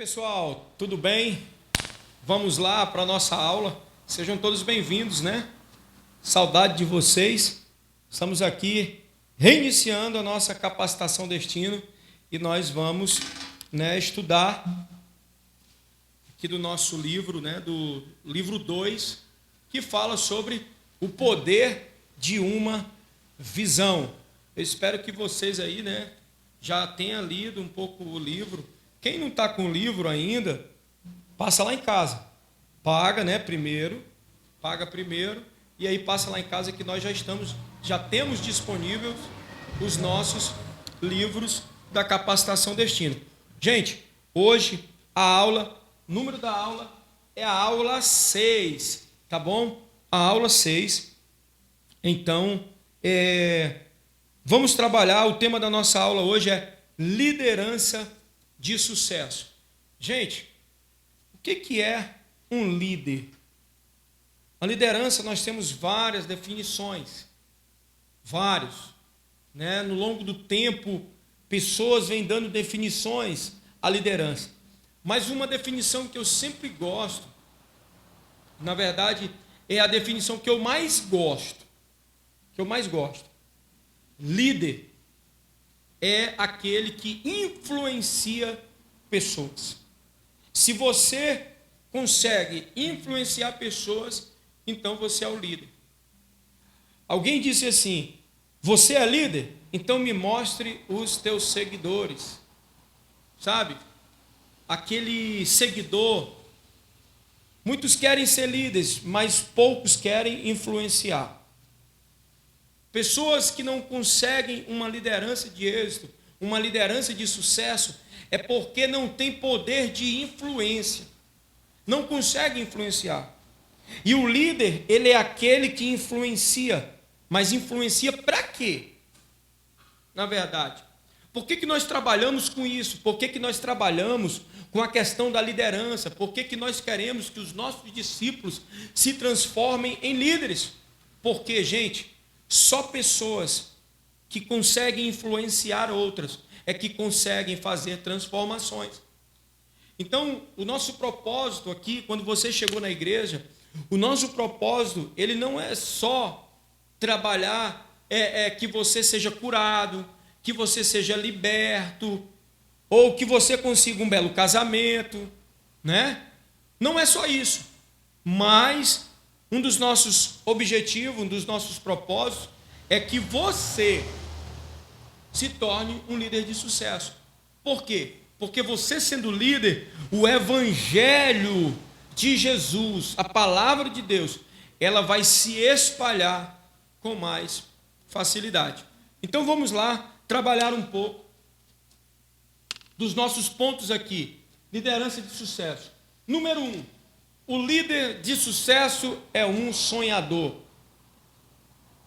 Pessoal, tudo bem? Vamos lá para a nossa aula. Sejam todos bem-vindos, né? Saudade de vocês. Estamos aqui reiniciando a nossa capacitação destino e nós vamos, estudar aqui do nosso livro, do livro 2, que fala sobre o poder de uma visão. Eu espero que vocês aí, já tenham lido um pouco o livro. Quem não está com o livro ainda, passa lá em casa. Paga, paga primeiro, e aí passa lá em casa que nós já temos disponíveis os nossos livros da capacitação destino. Gente, hoje número da aula é a aula 6, tá bom? A aula 6. Então, vamos trabalhar, o tema da nossa aula hoje é liderança de sucesso. Gente, o que é um líder? A liderança, nós temos várias definições. No longo do tempo, pessoas vêm dando definições à liderança. Mas uma definição que eu sempre gosto, na verdade, é a definição que eu mais gosto. Líder é aquele que influencia pessoas. Se você consegue influenciar pessoas, então você é o líder. Alguém disse assim: você é líder? Então me mostre os teus seguidores. Sabe? Aquele seguidor. Muitos querem ser líderes, mas poucos querem influenciar. Pessoas que não conseguem uma liderança de êxito, uma liderança de sucesso, é porque não tem poder de influência. Não consegue influenciar. E o líder, ele é aquele que influencia. Mas influencia para quê? Na verdade. Por que nós trabalhamos com isso? Por que nós trabalhamos com a questão da liderança? Por que nós queremos que os nossos discípulos se transformem em líderes? Porque, gente, só pessoas que conseguem influenciar outras é que conseguem fazer transformações. Então, o nosso propósito aqui, quando você chegou na igreja, o nosso propósito, ele não é só trabalhar, que você seja curado, que você seja liberto, ou que você consiga um belo casamento, Não é só isso, mas um dos nossos objetivos, um dos nossos propósitos é que você se torne um líder de sucesso. Por quê? Porque você sendo líder, o evangelho de Jesus, a palavra de Deus, ela vai se espalhar com mais facilidade. Então vamos lá trabalhar um pouco dos nossos pontos aqui. Liderança de sucesso. Número 1. O líder de sucesso é um sonhador.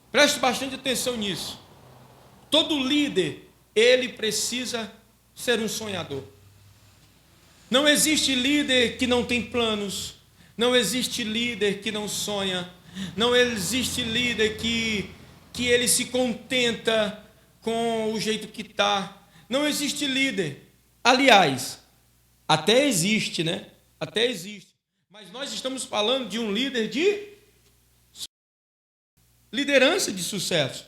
Preste bastante atenção nisso. Todo líder, ele precisa ser um sonhador. Não existe líder que não tem planos. Não existe líder que não sonha. Não existe líder que ele se contenta com o jeito que está. Não existe líder. Aliás, até existe, Até existe. Mas nós estamos falando de um líder de liderança de sucesso.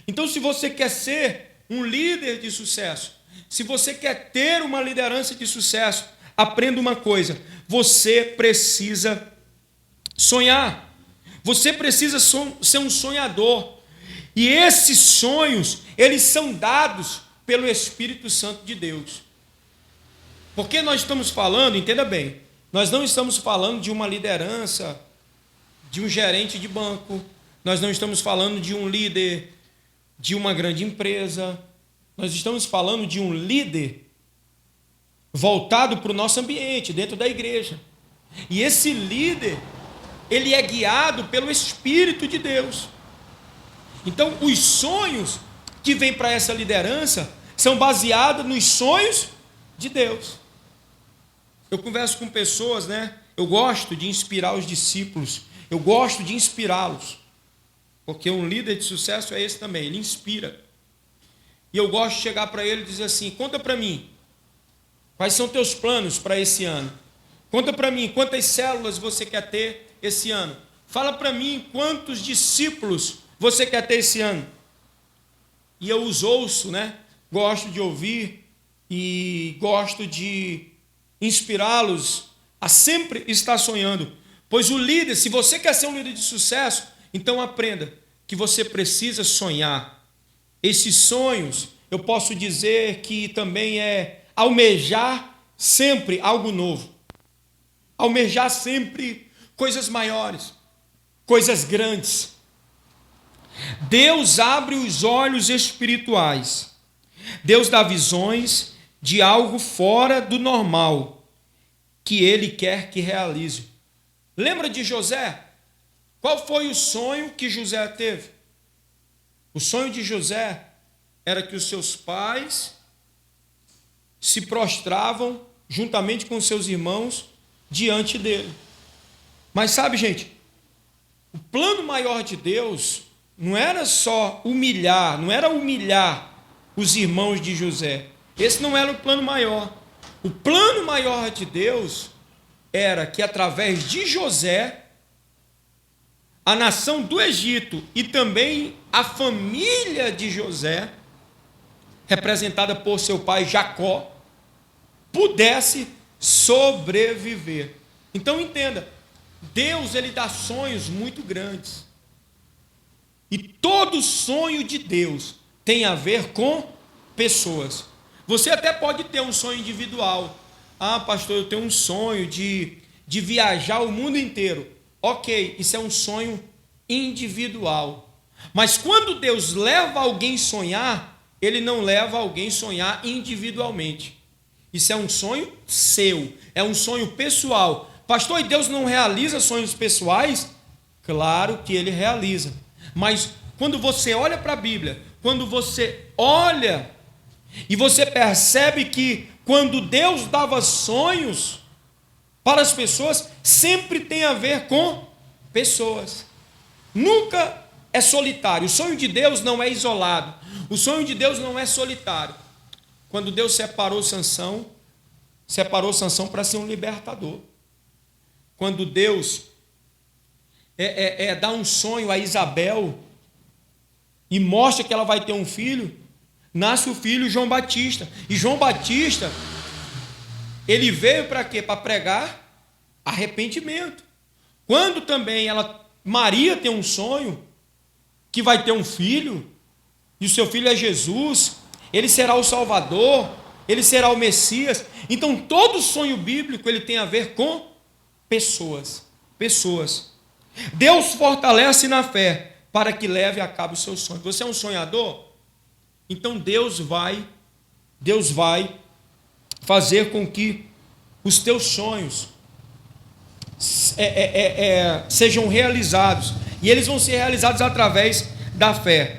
Então, se você quer ser um líder de sucesso, se você quer ter uma liderança de sucesso, aprenda uma coisa: você precisa sonhar. Você precisa ser um sonhador. E esses sonhos, eles são dados pelo Espírito Santo de Deus. Porque nós estamos falando, entenda bem, nós não estamos falando de uma liderança, de um gerente de banco, nós não estamos falando de um líder de uma grande empresa, nós estamos falando de um líder voltado para o nosso ambiente, dentro da igreja. E esse líder, ele é guiado pelo Espírito de Deus. Então, os sonhos que vêm para essa liderança são baseados nos sonhos de Deus. Eu converso com pessoas, Eu gosto de inspirar os discípulos, eu gosto de inspirá-los. Porque um líder de sucesso é esse também, ele inspira. E eu gosto de chegar para ele e dizer assim: conta para mim, Quais são teus planos para esse ano? Conta para mim quantas células você quer ter esse ano. Fala para mim quantos discípulos você quer ter esse ano. E eu os ouço, né? Gosto de ouvir e gosto de inspirá-los a sempre estar sonhando. Pois o líder, se você quer ser um líder de sucesso, então aprenda que você precisa sonhar. Esses sonhos, eu posso dizer que também é almejar sempre algo novo. Almejar sempre coisas maiores, coisas grandes. Deus abre os olhos espirituais. Deus dá visões de algo fora do normal que Ele quer que realize. Lembra de José? Qual foi o sonho que José teve? O sonho de José era que os seus pais se prostravam juntamente com seus irmãos diante dele. Mas sabe, gente, o plano maior de Deus não era só humilhar, não era humilhar os irmãos de José. Esse não era o plano maior. O plano maior de Deus era que através de José, a nação do Egito e também a família de José, representada por seu pai Jacó, pudesse sobreviver. Então entenda, Deus ele dá sonhos muito grandes. E todo sonho de Deus tem a ver com pessoas. Você até pode ter um sonho individual. Ah, pastor, eu tenho um sonho de viajar o mundo inteiro. Ok, isso é um sonho individual. Mas quando Deus leva alguém sonhar, Ele não leva alguém sonhar individualmente. Isso é um sonho seu, é um sonho pessoal. Pastor, e Deus não realiza sonhos pessoais? Claro que Ele realiza. Mas quando você olha para a Bíblia, quando você olha e você percebe que quando Deus dava sonhos para as pessoas, sempre tem a ver com pessoas. Nunca é solitário. O sonho de Deus não é isolado. O sonho de Deus não é solitário. Quando Deus separou Sansão para ser um libertador. Quando Deus dá um sonho a Isabel e mostra que ela vai ter um filho, nasce o filho João Batista. E João Batista, ele veio para quê? Para pregar arrependimento. Quando também Maria tem um sonho que vai ter um filho, e o seu filho é Jesus, ele será o Salvador, ele será o Messias. Então todo sonho bíblico ele tem a ver com pessoas. Deus fortalece na fé para que leve a cabo o seu sonho. Você é um sonhador? Então Deus vai fazer com que os teus sonhos sejam realizados. E eles vão ser realizados através da fé.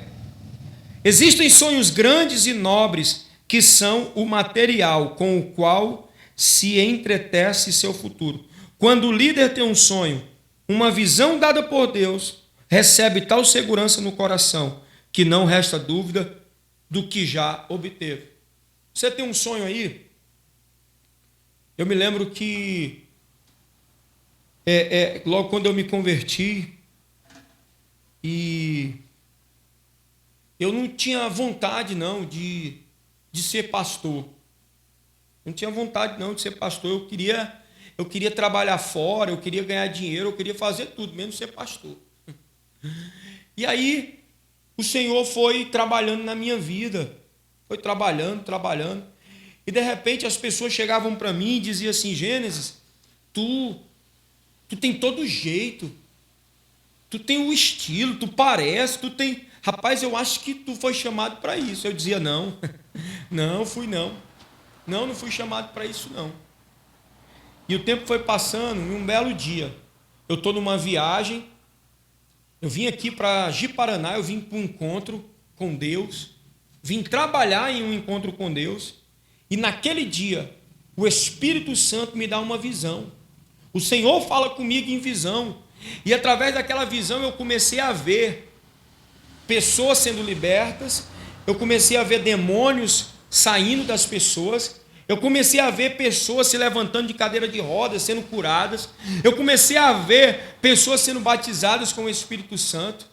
Existem sonhos grandes e nobres que são o material com o qual se entretece seu futuro. Quando o líder tem um sonho, uma visão dada por Deus, recebe tal segurança no coração que não resta dúvida do que já obteve. Você tem um sonho aí? Eu me lembro que logo quando eu me converti e eu não tinha vontade não de ser pastor. Não tinha vontade não de ser pastor. Eu queria trabalhar fora, eu queria ganhar dinheiro, eu queria fazer tudo, menos ser pastor. E aí o Senhor foi trabalhando na minha vida, foi trabalhando. E de repente as pessoas chegavam para mim e diziam assim: Gênesis, tu tem todo jeito, tu tem o estilo, tu parece, tu tem... Rapaz, eu acho que tu foi chamado para isso. Eu dizia: não, não fui não. Não fui chamado para isso não. E o tempo foi passando e um belo dia, eu estou numa viagem, eu vim aqui para Ji-Paraná, eu vim para um encontro com Deus, vim trabalhar em um encontro com Deus, e naquele dia, o Espírito Santo me dá uma visão. O Senhor fala comigo em visão, e através daquela visão eu comecei a ver pessoas sendo libertas, eu comecei a ver demônios saindo das pessoas, Eu comecei a ver pessoas se levantando de cadeira de rodas, sendo curadas. Eu comecei a ver pessoas sendo batizadas com o Espírito Santo.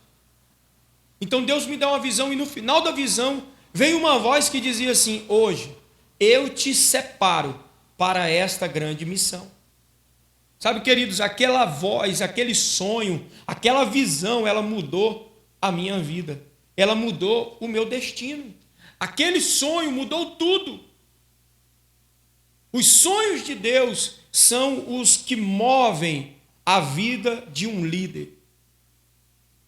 Então Deus me dá uma visão e no final da visão veio uma voz que dizia assim: hoje eu te separo para esta grande missão. Sabe, queridos, aquela voz, aquele sonho, aquela visão, ela mudou a minha vida. Ela mudou o meu destino. Aquele sonho mudou tudo. Os sonhos de Deus são os que movem a vida de um líder.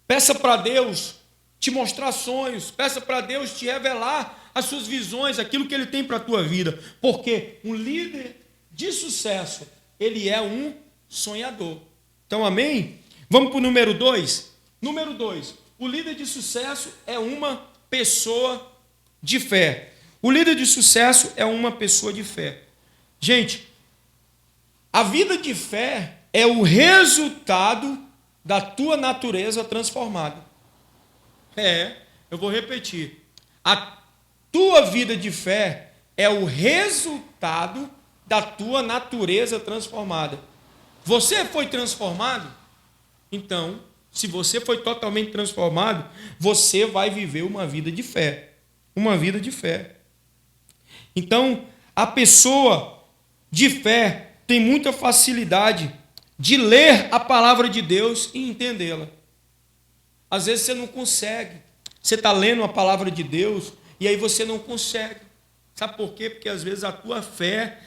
Peça para Deus te mostrar sonhos, peça para Deus te revelar as suas visões, aquilo que Ele tem para a tua vida. Porque um líder de sucesso, ele é um sonhador. Então, amém? Vamos para o número 2. Número 2, o líder de sucesso é uma pessoa de fé. O líder de sucesso é uma pessoa de fé. Gente, a vida de fé é o resultado da tua natureza transformada. Eu vou repetir. A tua vida de fé é o resultado da tua natureza transformada. Você foi transformado? Então, se você foi totalmente transformado, você vai viver uma vida de fé. Uma vida de fé. Então, a pessoa de fé tem muita facilidade de ler a palavra de Deus e entendê-la. Às vezes você não consegue. Você está lendo a palavra de Deus e aí você não consegue. Sabe por quê? Porque às vezes a tua fé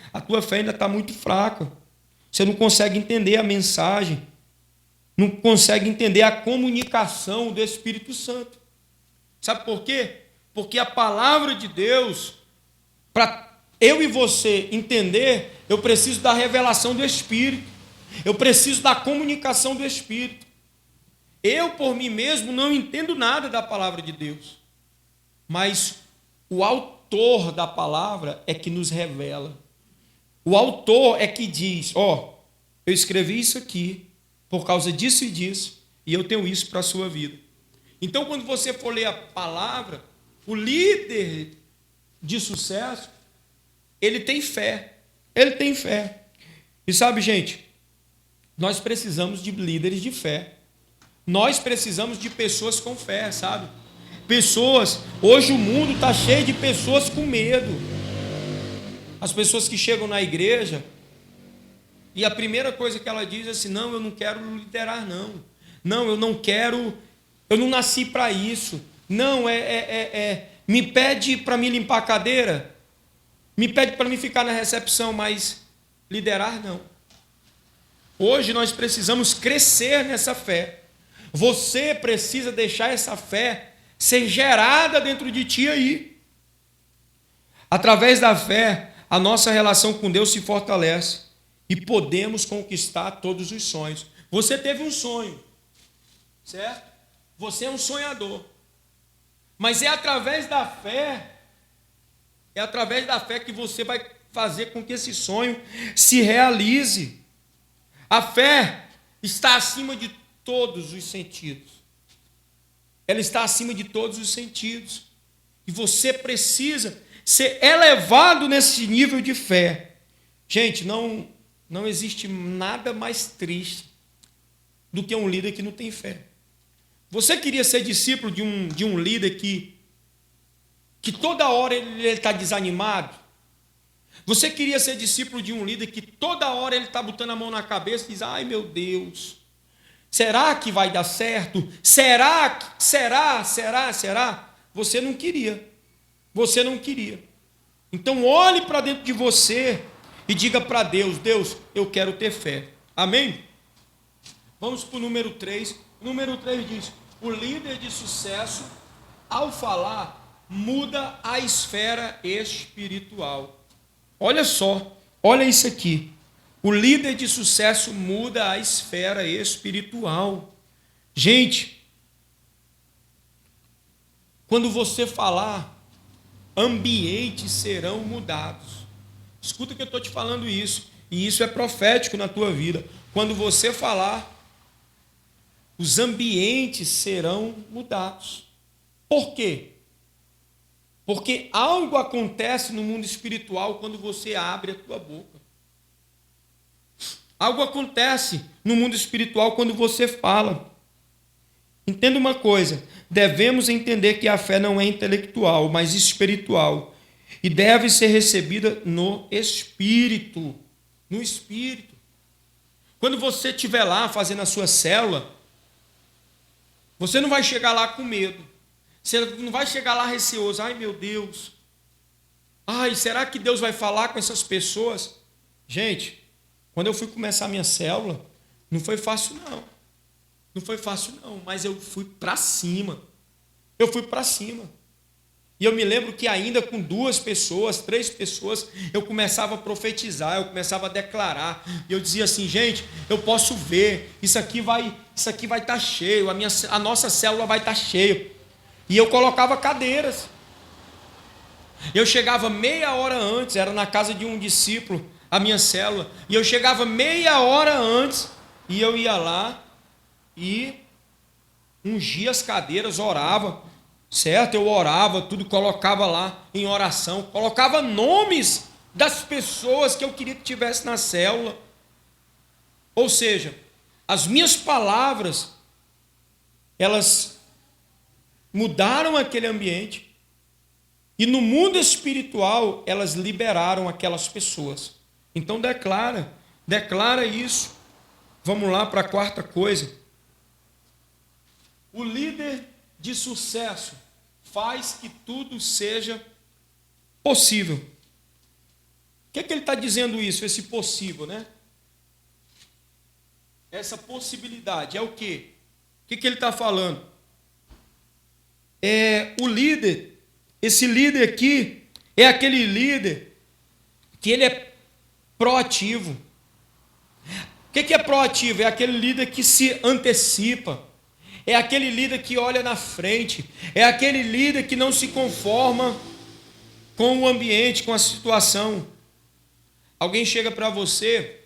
ainda está muito fraca. Você não consegue entender a mensagem, não consegue entender a comunicação do Espírito Santo. Sabe por quê? Porque a palavra de Deus, para eu e você entender, eu preciso da revelação do Espírito. Eu preciso da comunicação do Espírito. Eu, por mim mesmo, não entendo nada da palavra de Deus. Mas o autor da palavra é que nos revela. O autor é que diz: eu escrevi isso aqui por causa disso e disso, e eu tenho isso para a sua vida. Então, quando você for ler a palavra, o líder de sucesso, ele tem fé. Ele tem fé. E sabe, gente, nós precisamos de líderes de fé. Nós precisamos de pessoas com fé, sabe? Pessoas, hoje o mundo está cheio de pessoas com medo. As pessoas que chegam na igreja e a primeira coisa que ela diz é assim: não, eu não quero liderar, não. Não, eu não quero, eu não nasci para isso. Não, me pede para me limpar a cadeira, me pede para me ficar na recepção, mas liderar não. Hoje nós precisamos crescer nessa fé. Você precisa deixar essa fé ser gerada dentro de ti aí. Através da fé, a nossa relação com Deus se fortalece e podemos conquistar todos os sonhos. Você teve um sonho, certo? Você é um sonhador. Mas é através da fé que você vai fazer com que esse sonho se realize. A fé está acima de todos os sentidos. Ela está acima de todos os sentidos. E você precisa ser elevado nesse nível de fé. Gente, não existe nada mais triste do que um líder que não tem fé. Você queria ser discípulo de um líder que toda hora ele está desanimado? Você queria ser discípulo de um líder que toda hora ele está botando a mão na cabeça e diz: ai meu Deus, será que vai dar certo? Será? Você não queria. Você não queria. Então olhe para dentro de você e diga para Deus: Deus, eu quero ter fé. Amém? Vamos para o número 3. O número 3 diz: o líder de sucesso, ao falar, muda a esfera espiritual. Olha só, olha isso aqui. O líder de sucesso muda a esfera espiritual. Gente, quando você falar, ambientes serão mudados. Escuta que eu estou te falando isso. E isso é profético na tua vida. Quando você falar, os ambientes serão mudados. Por quê? Porque algo acontece no mundo espiritual quando você abre a tua boca. Algo acontece no mundo espiritual quando você fala. Entenda uma coisa, devemos entender que a fé não é intelectual, mas espiritual. E deve ser recebida no Espírito. No Espírito. Quando você estiver lá fazendo a sua célula, você não vai chegar lá com medo. Você não vai chegar lá receoso. Ai, meu Deus. Ai, será que Deus vai falar com essas pessoas? Gente, quando eu fui começar a minha célula, não foi fácil não. Não foi fácil não, mas eu fui para cima. Eu fui para cima. E eu me lembro que ainda com 2 pessoas, 3 pessoas, eu começava a profetizar, eu começava a declarar. E eu dizia assim, gente, eu posso ver, isso aqui vai estar cheio, a nossa célula vai estar cheia. E eu colocava cadeiras. Eu chegava meia hora antes, era na casa de um discípulo, a minha célula. E eu chegava meia hora antes, e eu ia lá e ungia as cadeiras, orava. Certo? Eu orava, tudo colocava lá em oração, colocava nomes das pessoas que eu queria que tivesse na célula. Ou seja, as minhas palavras, elas mudaram aquele ambiente e no mundo espiritual elas liberaram aquelas pessoas. Então declara isso. Vamos lá para a quarta coisa. O líder de sucesso faz que tudo seja possível. O que é que ele está dizendo isso, esse possível, né? Essa possibilidade é o quê? O que ele está falando? O líder, esse líder aqui, é aquele líder que ele é proativo. O que é proativo? É aquele líder que se antecipa. É aquele líder que olha na frente. É aquele líder que não se conforma com o ambiente, com a situação. Alguém chega para você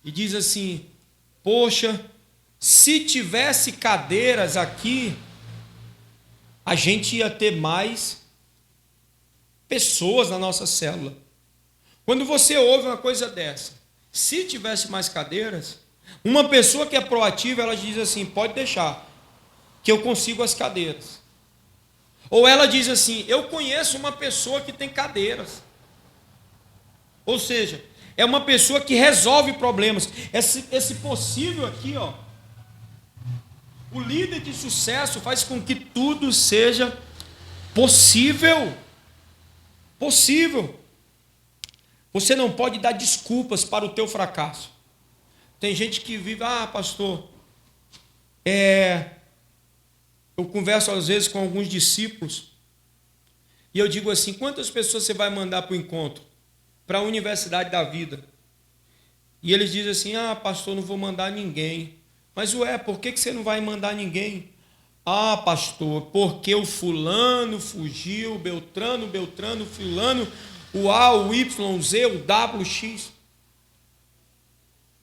e diz assim: poxa, se tivesse cadeiras aqui, a gente ia ter mais pessoas na nossa célula. Quando você ouve uma coisa dessa, se tivesse mais cadeiras, uma pessoa que é proativa, ela diz assim: pode deixar, que eu consigo as cadeiras. Ou ela diz assim: eu conheço uma pessoa que tem cadeiras. Ou seja, é uma pessoa que resolve problemas. Esse possível aqui, ó, o líder de sucesso faz com que tudo seja possível. Possível. Você não pode dar desculpas para o teu fracasso. Tem gente que vive, pastor, eu converso às vezes com alguns discípulos e eu digo assim: quantas pessoas você vai mandar para o encontro? Para a universidade da vida? E eles dizem assim: pastor, não vou mandar ninguém. Mas por que você não vai mandar ninguém? Pastor, porque o fulano fugiu, Beltrano, fulano, o A, o Y, o Z, o W, o X.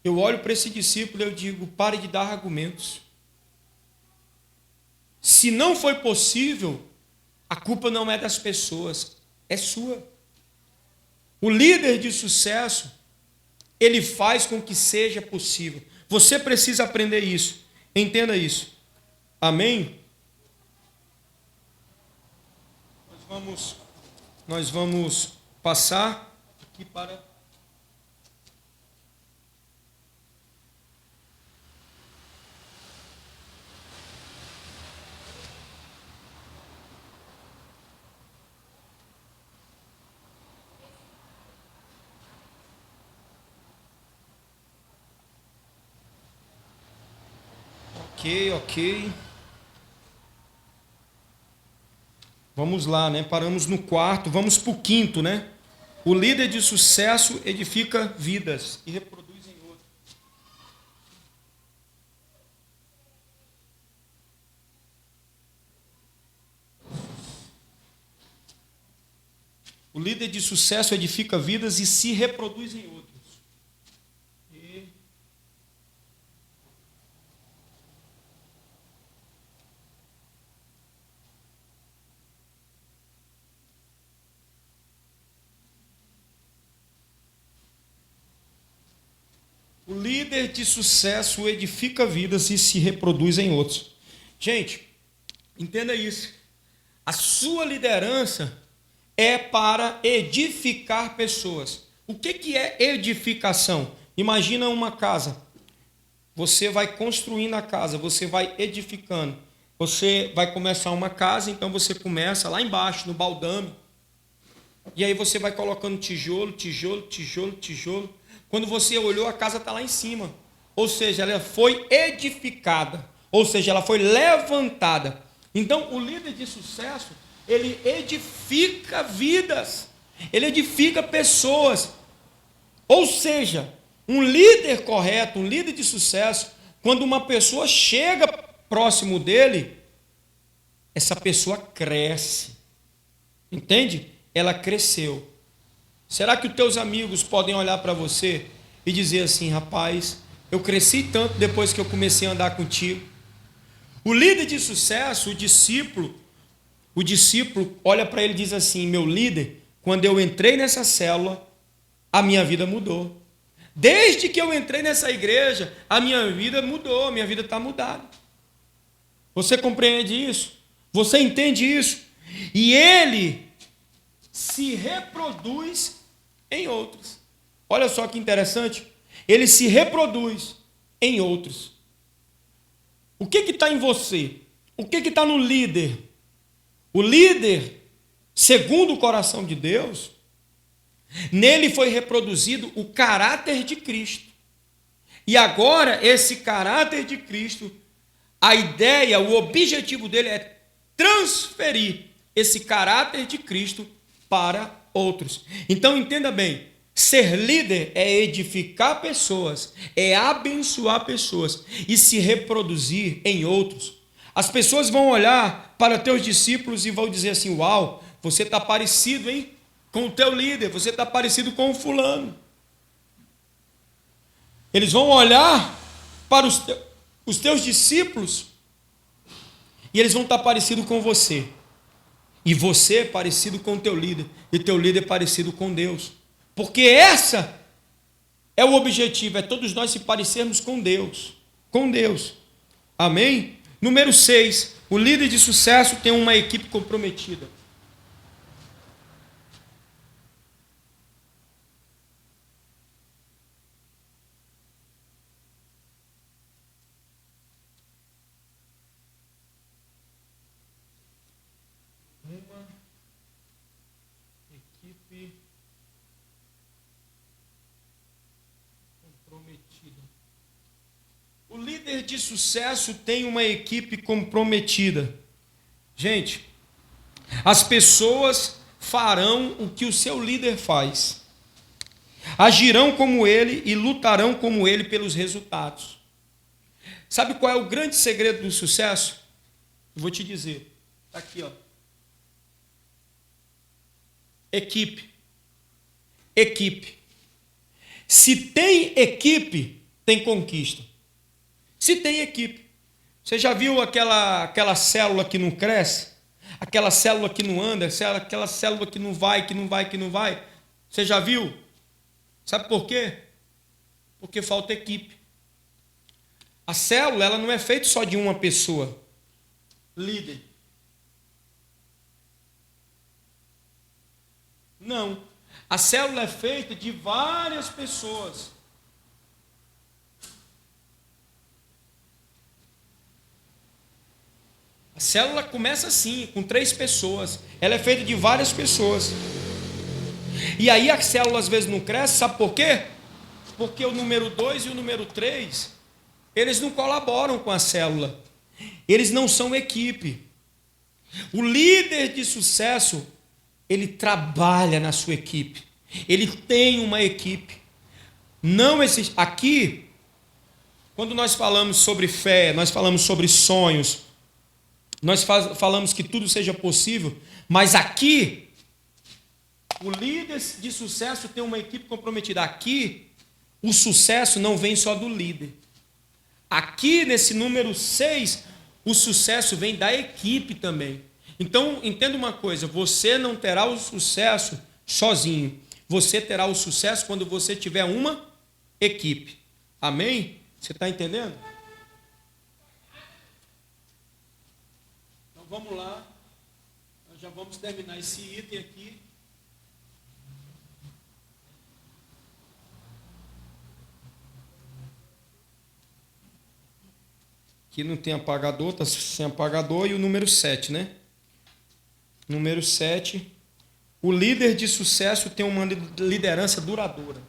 Eu olho para esse discípulo e eu digo: pare de dar argumentos. Se não foi possível, a culpa não é das pessoas, é sua. O líder de sucesso, ele faz com que seja possível. Você precisa aprender isso. Entenda isso. Amém? Nós vamos passar aqui para... Ok. Vamos lá, né? Paramos no quarto, vamos para o quinto, né? O líder de sucesso edifica vidas e reproduz em outras. O líder de sucesso edifica vidas e se reproduz em outras. líder de sucesso edifica vidas e se reproduz em outros. Gente, entenda isso. A sua liderança é para edificar pessoas. O que é edificação? Imagina uma casa. Você vai construindo a casa, você vai edificando. Você vai começar uma casa, então você começa lá embaixo, no baldame. E aí você vai colocando tijolo, tijolo, tijolo, tijolo. Quando você olhou, a casa está lá em cima. Ou seja, ela foi edificada. Ou seja, ela foi levantada. Então, o líder de sucesso, ele edifica vidas. Ele edifica pessoas. Ou seja, um líder correto, um líder de sucesso, quando uma pessoa chega próximo dele, essa pessoa cresce. Entende? Ela cresceu. Será que os teus amigos podem olhar para você e dizer assim: rapaz, eu cresci tanto depois que eu comecei a andar contigo? O líder de sucesso, o discípulo olha para ele e diz assim: meu líder, quando eu entrei nessa célula, a minha vida mudou. Desde que eu entrei nessa igreja, a minha vida mudou, a minha vida está mudada. Você compreende isso? Você entende isso? E ele se reproduz em outros. Olha só que interessante. Ele se reproduz em outros. O que está em você? O que está no líder? O líder, segundo o coração de Deus, nele foi reproduzido o caráter de Cristo. E agora, esse caráter de Cristo, a ideia, o objetivo dele é transferir esse caráter de Cristo para outros. Então, entenda bem, ser líder é edificar pessoas, é abençoar pessoas e se reproduzir em outros. As pessoas vão olhar para teus discípulos e vão dizer assim: uau, você está parecido, hein, com o teu líder, você está parecido com o fulano. Eles vão olhar para os teus discípulos e eles vão estar parecidos com você. E você é parecido com o teu líder, e teu líder é parecido com Deus. Porque essa é o objetivo, é todos nós se parecermos com Deus. Com Deus. Amém? Número 6, o líder de sucesso tem uma equipe comprometida. O líder de sucesso tem uma equipe comprometida. Gente, as pessoas farão o que o seu líder faz. Agirão como ele e lutarão como ele pelos resultados. Sabe qual é o grande segredo do sucesso? Eu vou te dizer. Está aqui, ó. Equipe. Equipe. Se tem equipe, tem conquista. Se tem equipe. Você já viu aquela célula que não cresce? Aquela célula que não anda? Aquela célula que não vai, que não vai, que não vai? Você já viu? Sabe por quê? Porque falta equipe. A célula, ela não é feita só de uma pessoa. Líder. Não. A célula é feita de várias pessoas. A célula começa assim, com 3 pessoas. Ela é feita de várias pessoas. E aí a célula às vezes não cresce, sabe por quê? Porque o número 2 e o número 3, eles não colaboram com a célula. Eles não são equipe. O líder de sucesso, ele trabalha na sua equipe. Ele tem uma equipe. Não existe. Aqui, quando nós falamos sobre fé, nós falamos sobre sonhos, nós falamos que tudo seja possível, mas aqui, o líder de sucesso tem uma equipe comprometida. Aqui, o sucesso não vem só do líder. Aqui, nesse número 6, o sucesso vem da equipe também. Então, entenda uma coisa, você não terá o sucesso sozinho. Você terá o sucesso quando você tiver uma equipe. Amém? Você está entendendo? Então vamos lá. Nós já vamos terminar esse item aqui. Aqui não tem apagador, está sem apagador. E o número 7, né? Número 7. O líder de sucesso tem uma liderança duradoura.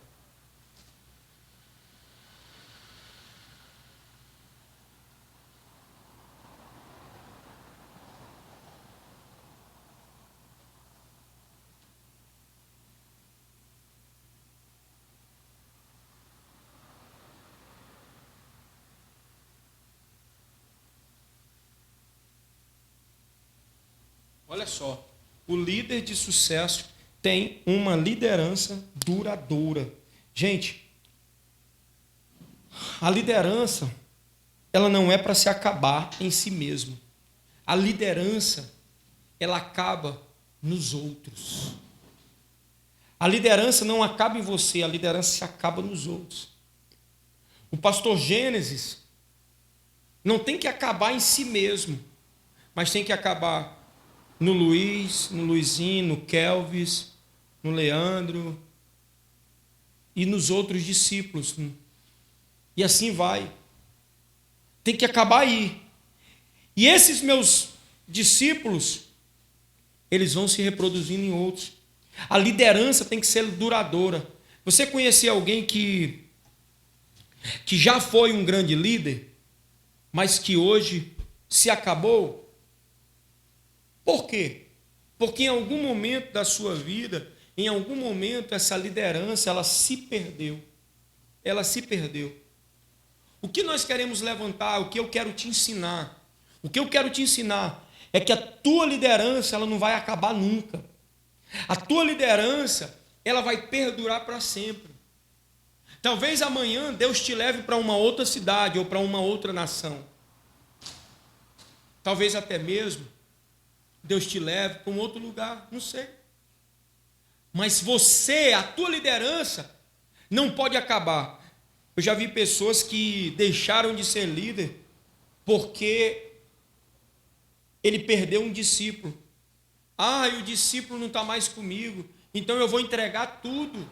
Olha só, o líder de sucesso tem uma liderança duradoura. Gente, a liderança, ela não é para se acabar em si mesmo. A liderança, ela acaba nos outros. A liderança não acaba em você, a liderança se acaba nos outros. O pastor Gênesis não tem que acabar em si mesmo, mas tem que acabar no Luiz, no Luizinho, no Kelvis, no Leandro e nos outros discípulos. E assim vai. Tem que acabar aí. E esses meus discípulos, eles vão se reproduzindo em outros. A liderança tem que ser duradoura. Você conhecia alguém que já foi um grande líder, mas que hoje se acabou? Por quê? Porque em algum momento da sua vida, em algum momento essa liderança, ela se perdeu. Ela se perdeu. O que nós queremos levantar, o que eu quero te ensinar, o que eu quero te ensinar é que a tua liderança, ela não vai acabar nunca. A tua liderança, ela vai perdurar para sempre. Talvez amanhã Deus te leve para uma outra cidade ou para uma outra nação. Talvez até mesmo Deus te leve para um outro lugar, não sei. Mas você, a tua liderança, não pode acabar. Eu já vi pessoas que deixaram de ser líder porque ele perdeu um discípulo. Ah, e o discípulo não está mais comigo, então eu vou entregar tudo.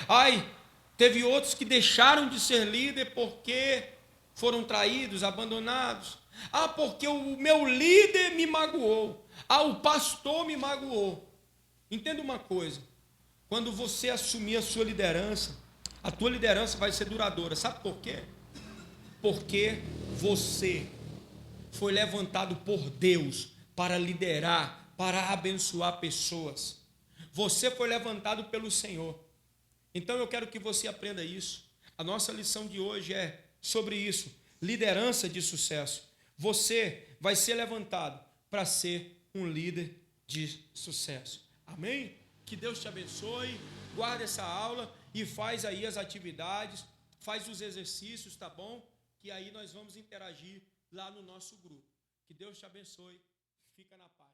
Ai, teve outros que deixaram de ser líder porque foram traídos, abandonados. Ah, porque o meu líder me magoou. Ah, o pastor me magoou. Entenda uma coisa. Quando você assumir a sua liderança, a tua liderança vai ser duradoura. Sabe por quê? Porque você foi levantado por Deus para liderar, para abençoar pessoas. Você foi levantado pelo Senhor. Então eu quero que você aprenda isso. A nossa lição de hoje é sobre isso. Liderança de sucesso. Você vai ser levantado para ser um líder de sucesso. Amém? Que Deus te abençoe. Guarda essa aula e faz aí as atividades, faz os exercícios, tá bom? Que aí nós vamos interagir lá no nosso grupo. Que Deus te abençoe. Fica na paz.